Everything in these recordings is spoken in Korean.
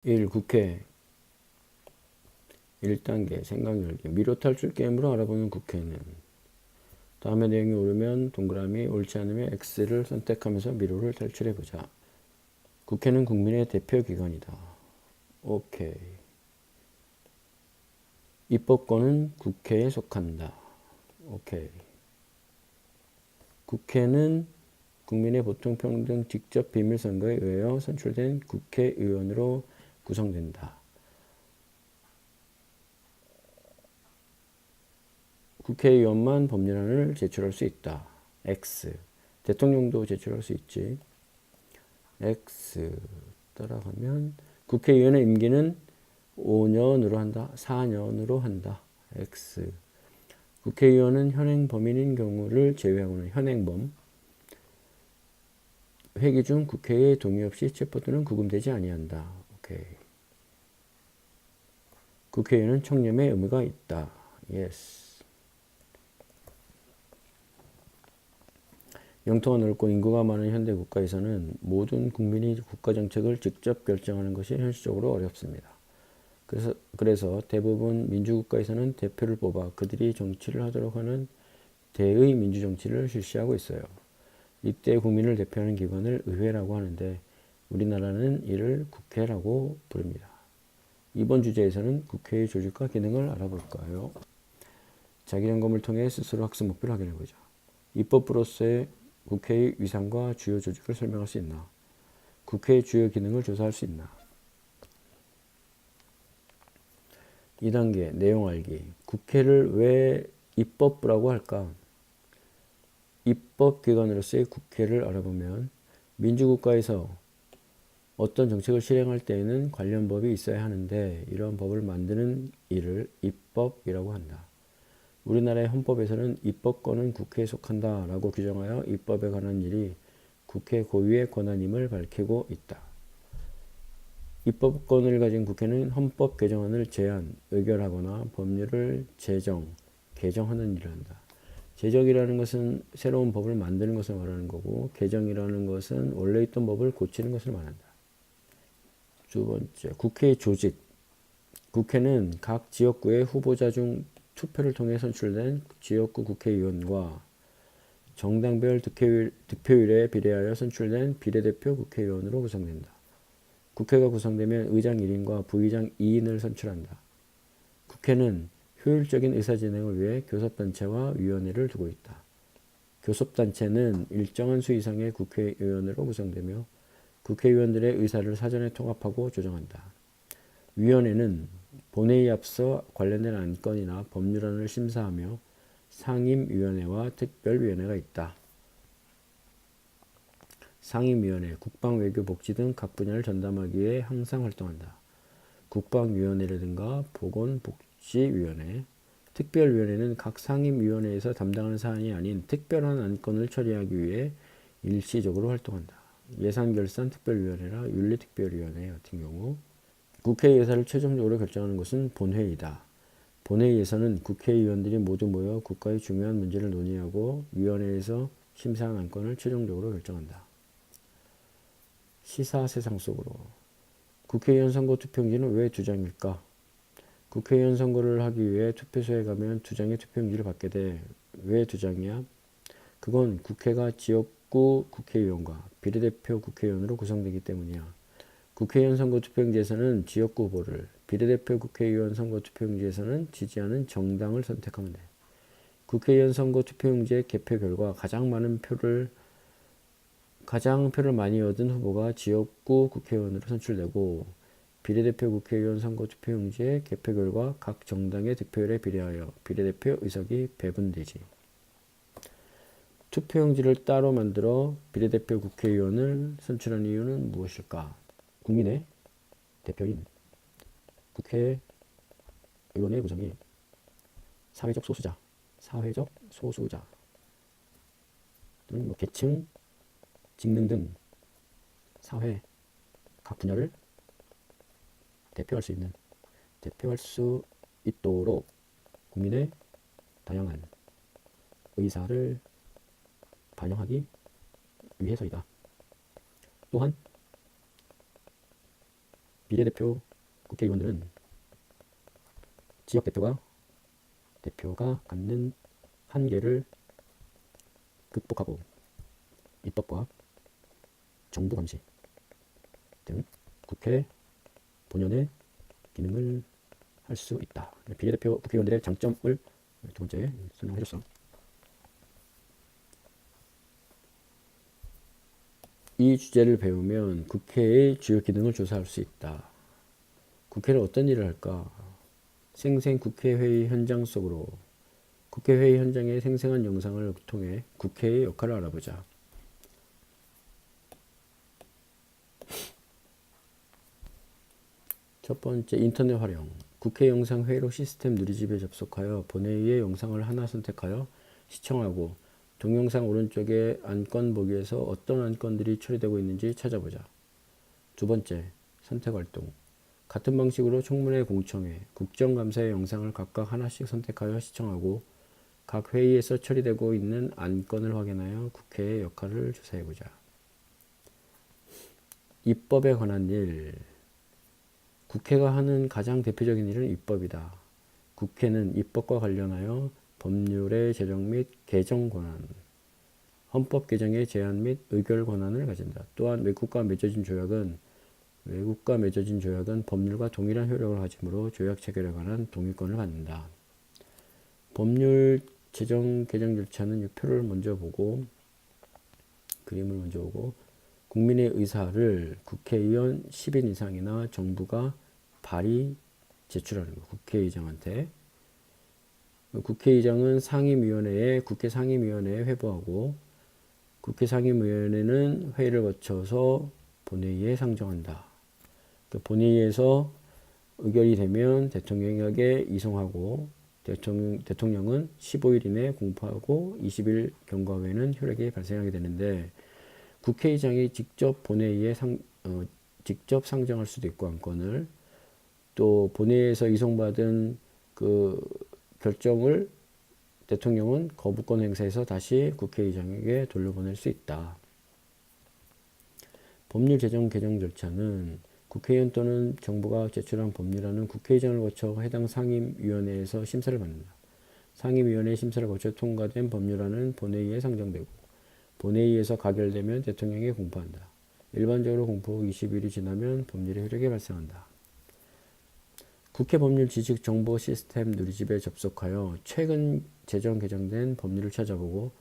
1. 국회 1단계 생각 열기 미로 탈출 게임으로 알아보는 국회는 다음의 내용이 옳으면 동그라미, 옳지 않으면 X를 선택하면서 미로를 탈출해보자. 국회는 국민의 대표기관이다. 오케이. 입법권은 국회에 속한다. 오케이. 국회는 국민의 보통평등 직접 비밀선거에 의하여 선출된 국회의원으로 구성된다. 국회의원만 법률안을 제출할 수 있다. X. 대통령도 제출할 수 있지. X. 따라가면 국회의원의 임기는 5년으로 한다. 4년으로 한다. X. 국회의원은 현행 범인인 경우를 제외하고는 현행범. 회기 중 국회의 동의 없이 체포 또는 구금되지 아니한다. 오케이. 국회의원은 청렴의 의무가 있다. Yes. 영토가 넓고 인구가 많은 현대 국가에서는 모든 국민이 국가 정책을 직접 결정하는 것이 현실적으로 어렵습니다. 그래서 대부분 민주국가에서는 대표를 뽑아 그들이 정치를 하도록 하는 대의 민주정치를 실시하고 있어요. 이때 국민을 대표하는 기관을 의회라고 하는데 우리나라는 이를 국회라고 부릅니다. 이번 주제에서는 국회의 조직과 기능을 알아볼까요? 자기점검을 통해 스스로 학습 목표를 확인해보자. 입법부로서의 국회의 위상과 주요 조직을 설명할 수 있나? 국회의 주요 기능을 조사할 수 있나? 2단계 내용 알기. 국회를 왜 입법부라고 할까? 입법기관으로서의 국회를 알아보면 민주국가에서 어떤 정책을 실행할 때에는 관련 법이 있어야 하는데 이런 법을 만드는 일을 입법이라고 한다. 우리나라의 헌법에서는 입법권은 국회에 속한다 라고 규정하여 입법에 관한 일이 국회 고유의 권한임을 밝히고 있다. 입법권을 가진 국회는 헌법 개정안을 제안, 의결하거나 법률을 제정, 개정하는 일을 한다. 제정이라는 것은 새로운 법을 만드는 것을 말하는 거고 개정이라는 것은 원래 있던 법을 고치는 것을 말한다. 두 번째, 국회의 조직. 국회는 각 지역구의 후보자 중 투표를 통해 선출된 지역구 국회의원과 정당별 득표율에 비례하여 선출된 비례대표 국회의원으로 구성된다. 국회가 구성되면 의장 1인과 부의장 2인을 선출한다. 국회는 효율적인 의사진행을 위해 교섭단체와 위원회를 두고 있다. 교섭단체는 일정한 수 이상의 국회의원으로 구성되며 국회의원들의 의사를 사전에 통합하고 조정한다. 위원회는 본회의에 앞서 관련된 안건이나 법률안을 심사하며 상임위원회와 특별위원회가 있다. 상임위원회, 국방, 외교, 복지 등 각 분야를 전담하기 위해 항상 활동한다. 국방위원회라든가 보건복지위원회, 특별위원회는 각 상임위원회에서 담당하는 사안이 아닌 특별한 안건을 처리하기 위해 일시적으로 활동한다. 예산결산특별위원회나 윤리특별위원회 같은 경우 국회 예산을 최종적으로 결정하는 것은 본회의다. 본회의에서는 국회의원들이 모두 모여 국가의 중요한 문제를 논의하고 위원회에서 심사한 안건을 최종적으로 결정한다. 시사 세상 속으로. 국회의원 선거 투표용지는 왜 2장일까? 국회의원 선거를 하기 위해 투표소에 가면 2장의 투표용지를 받게 돼. 왜 2장이야? 그건 국회가 지역구 국회의원과 비례대표 국회의원으로 구성되기 때문이야. 국회의원 선거 투표용지에서는 지역구 후보를, 비례대표 국회의원 선거 투표용지에서는 지지하는 정당을 선택하면 돼. 국회의원 선거 투표용지의 개표 결과 가장 표를 많이 얻은 후보가 지역구 국회의원으로 선출되고 비례대표 국회의원 선거 투표용지의 개표 결과 각 정당의 득표율에 비례하여 비례대표 의석이 배분되지. 투표용지를 따로 만들어 비례대표 국회의원을 선출한 이유는 무엇일까? 국민의 대표인 국회의원의 구성이 사회적 소수자 또는 계층, 직능 등 사회 각 분야를 대표할 수 있도록 국민의 다양한 의사를 반영하기 위해서이다. 또한 비례대표 국회의원들은 지역 대표가 갖는 한계를 극복하고 입법과 정부 감시 등 국회 본연의 기능을 할 수 있다. 비례대표 국회의원들의 장점을 두 번째 설명해 줬어. 이 주제를 배우면 국회의 주요 기능을 조사할 수 있다. 국회는 어떤 일을 할까? 생생 국회회의 현장 속으로 국회회의 현장의 생생한 영상을 통해 국회의 역할을 알아보자. 첫 번째, 인터넷 활용. 국회 영상 회의록 시스템 누리집에 접속하여 본회의의 영상을 하나 선택하여 시청하고 동영상 오른쪽의 안건 보기에서 어떤 안건들이 처리되고 있는지 찾아보자. 두 번째, 선택 활동. 같은 방식으로 청문회 공청회, 국정감사의 영상을 각각 하나씩 선택하여 시청하고 각 회의에서 처리되고 있는 안건을 확인하여 국회의 역할을 조사해보자. 입법에 관한 일. 국회가 하는 가장 대표적인 일은 입법이다. 국회는 입법과 관련하여 법률의 제정 및 개정 권한, 헌법 개정의 제안 및 의결 권한을 가진다. 또한 외국과 맺어진 조약은 법률과 동일한 효력을 가지므로 조약 체결에 관한 동의권을 갖는다. 법률 제정 개정 절차는 이 표를 먼저 보고 그림을 먼저 보고 국민의 의사를 국회의원 10인 이상이나 정부가 발의 제출하는 것. 국회의장한테. 국회의장은 국회 상임위원회에 회부하고 국회 상임위원회는 회의를 거쳐서 본회의에 상정한다. 본회의에서 의결이 되면 대통령에게 이송하고 대통령은 15일 이내 공포하고 20일 경과 후에는 효력이 발생하게 되는데 국회의장이 직접 본회의에 직접 상정할 수도 있고 안건을 또 본회의에서 이송받은 그 결정을 대통령은 거부권 행사해서 다시 국회의장에게 돌려보낼 수 있다. 법률 제정 개정 절차는 국회의원 또는 정부가 제출한 법률안은 국회의장을 거쳐 해당 상임위원회에서 심사를 받는다. 상임위원회 심사를 거쳐 통과된 법률안은 본회의에 상정되고 본회의에서 가결되면 대통령에게 공포한다. 일반적으로 공포 후 20일이 지나면 법률의 효력이 발생한다. 국회 법률 지식 정보 시스템 누리집에 접속하여 최근 제정 개정된 법률을 찾아보고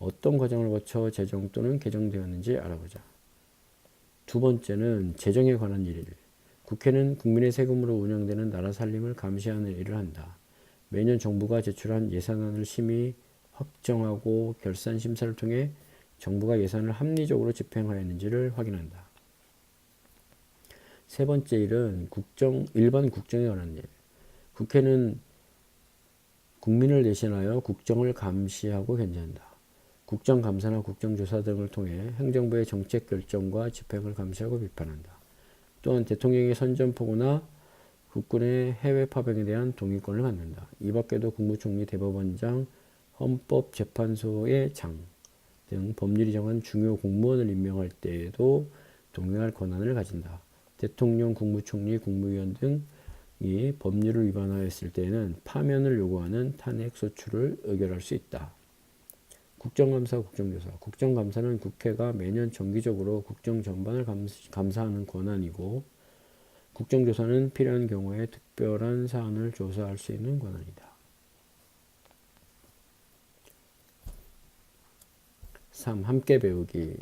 어떤 과정을 거쳐 제정 또는 개정되었는지 알아보자. 두 번째는 재정에 관한 일. 국회는 국민의 세금으로 운영되는 나라 살림을 감시하는 일을 한다. 매년 정부가 제출한 예산안을 심의, 확정하고 결산 심사를 통해 정부가 예산을 합리적으로 집행하였는지를 확인한다. 세 번째 일은 일반 국정에 관한 일. 국회는 국민을 대신하여 국정을 감시하고 견제한다. 국정감사나 국정조사 등을 통해 행정부의 정책 결정과 집행을 감시하고 비판한다. 또한 대통령의 선전포고나 국군의 해외 파병에 대한 동의권을 갖는다. 이 밖에도 국무총리, 대법원장, 헌법재판소의 장 등 법률이 정한 중요 공무원을 임명할 때에도 동의할 권한을 가진다. 대통령, 국무총리, 국무위원 등이 법률을 위반하였을 때에는 파면을 요구하는 탄핵 소추를 의결할 수 있다. 국정감사, 국정조사. 국정감사는 국회가 매년 정기적으로 국정 전반을 감사하는 권한이고 국정조사는 필요한 경우에 특별한 사안을 조사할 수 있는 권한이다. 3. 함께 배우기.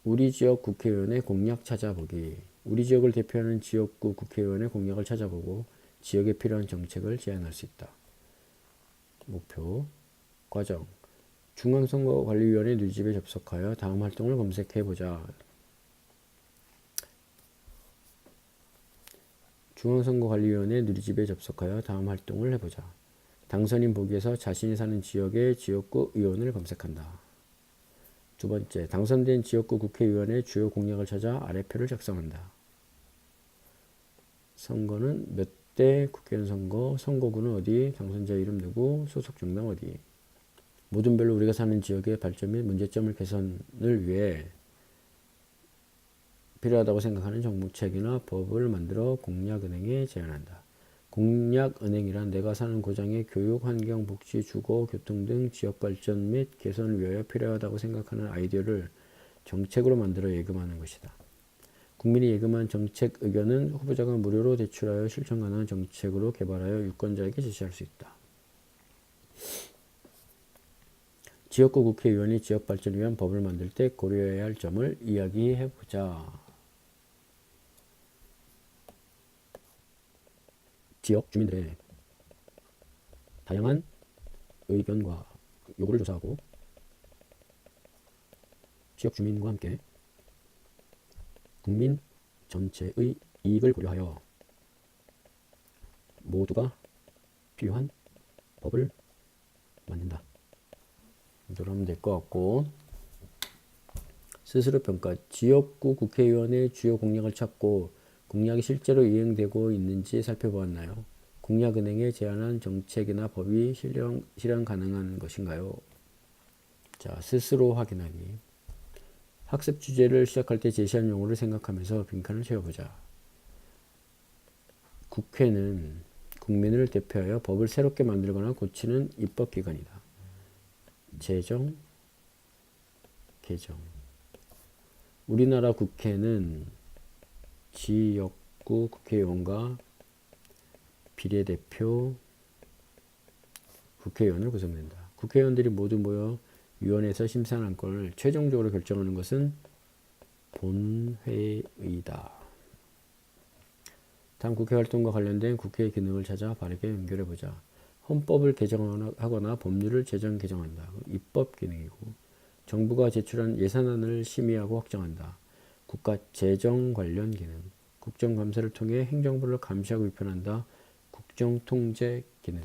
우리 지역 국회의원의 공약 찾아보기. 우리 지역을 대표하는 지역구 국회의원의 공약을 찾아보고 지역에 필요한 정책을 제안할 수 있다. 목표, 과정. 중앙선거관리위원회 누리집에 접속하여 다음 활동을 검색해보자. 중앙선거관리위원회 누리집에 접속하여 다음 활동을 해보자. 당선인 보기에서 자신이 사는 지역의 지역구 의원을 검색한다. 두 번째, 당선된 지역구 국회의원의 주요 공약을 찾아 아래표를 작성한다. 선거는 몇 대 국회의원 선거, 선거구는 어디, 당선자 이름 누구, 소속 정당 어디. 모든 별로 우리가 사는 지역의 발전 및 문제점을 개선을 위해 필요하다고 생각하는 정책이나 법을 만들어 공약은행에 제안한다. 공약은행이란 내가 사는 고장의 교육, 환경, 복지, 주거, 교통 등 지역 발전 및 개선을 위하여 필요하다고 생각하는 아이디어를 정책으로 만들어 예금하는 것이다. 국민이 예금한 정책 의견은 후보자가 무료로 제출하여 실천 가능한 정책으로 개발하여 유권자에게 제시할 수 있다. 지역구 국회의원이 지역 발전을 위한 법을 만들 때 고려해야 할 점을 이야기해보자. 지역 주민들의 다양한 의견과 요구를 조사하고 지역 주민과 함께 국민 전체의 이익을 고려하여 모두가 필요한 법을 만든다. 이대로 하면 될 것 같고, 스스로 평가. 지역구 국회의원의 주요 공약을 찾고 공약이 실제로 이행되고 있는지 살펴보았나요? 공약은행에 제안한 정책이나 법이 실현 가능한 것인가요? 자, 스스로 확인하기. 학습 주제를 시작할 때 제시한 용어를 생각하면서 빈칸을 채워보자. 국회는 국민을 대표하여 법을 새롭게 만들거나 고치는 입법기관이다. 제정, 개정. 우리나라 국회는 지역구 국회의원과 비례대표 국회의원을 구성된다. 국회의원들이 모두 모여 위원회에서 심사한 안건을 최종적으로 결정하는 것은 본회의다. 다음 국회 활동과 관련된 국회의 기능을 찾아 바르게 연결해보자. 헌법을 개정하거나 법률을 제정 개정한다. 입법 기능이고, 정부가 제출한 예산안을 심의하고 확정한다. 국가 재정 관련 기능. 국정감사를 통해 행정부를 감시하고 비판한다. 국정통제 기능.